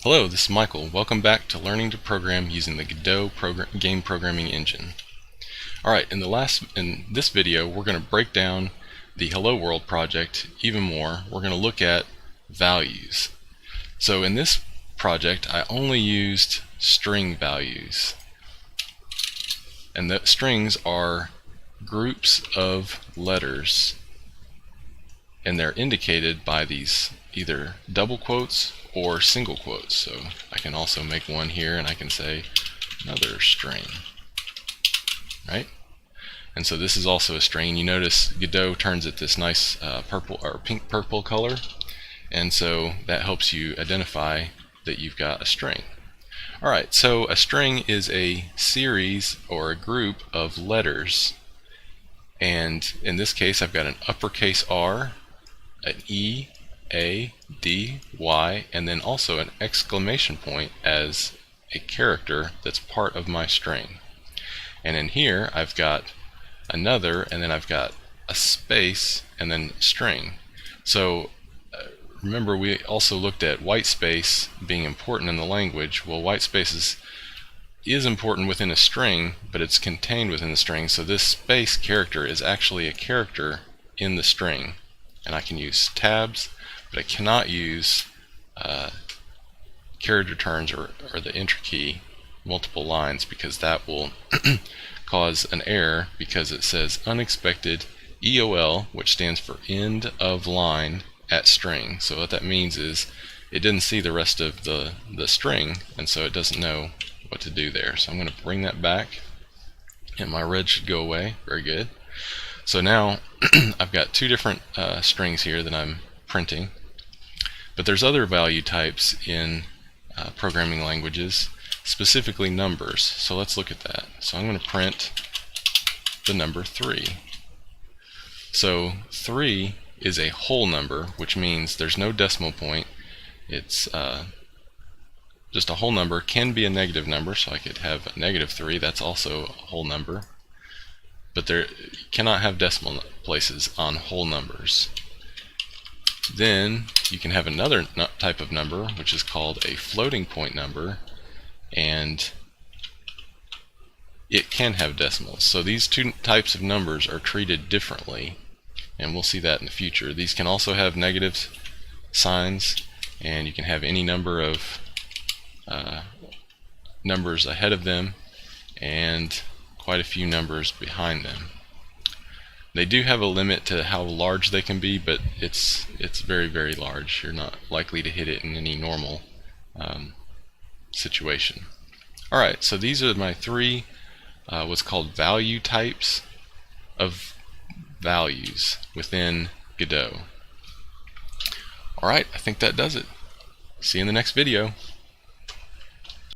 Hello, this is Michael. Welcome back to learning to program using the Godot game programming engine. Alright, in this video we're going to break down the Hello World project even more. We're going to look at values. So in this project I only used string values. And the strings are groups of letters, and they're indicated by these either double quotes or single quotes. So I can also make one here and I can say another string, right? And so this is also a string. You notice Godot turns it this nice purple or pink purple color, and so that helps you identify that you've got a string. Alright, so a string is a series or a group of letters, and in this case I've got an uppercase R, an E, A, D, Y, and then also an exclamation point as a character that's part of my string. And in here I've got another, and then I've got a space, and then string. So remember, we also looked at white space being important in the language. Well, white space is important within a string, but it's contained within the string. So this space character is actually a character in the string. And I can use tabs, but I cannot use carriage returns or the enter key multiple lines, because that will cause an error, because it says unexpected EOL, which stands for end of line at string. So what that means is it didn't see the rest of the string, and so it doesn't know what to do there. So I'm going to bring that back, and my red should go away. Very good. So now I've got two different strings here that I'm printing, but there's other value types in programming languages, specifically numbers. So let's look at that. So I'm going to print the number 3. So 3 is a whole number, which means there's no decimal point. It's just a whole number. Can be a negative number, so I could have a -3. That's also a whole number. But there cannot have decimal places on whole numbers. Then you can have another type of number, which is called a floating point number, and it can have decimals. So these two types of numbers are treated differently, and we'll see that in the future. These can also have negative signs, and you can have any number of numbers ahead of them and quite a few numbers behind them. They do have a limit to how large they can be, but it's very, very large. You're not likely to hit it in any normal situation. Alright, so these are my three what's called value types of values within Godot. Alright, I think that does it. See you in the next video.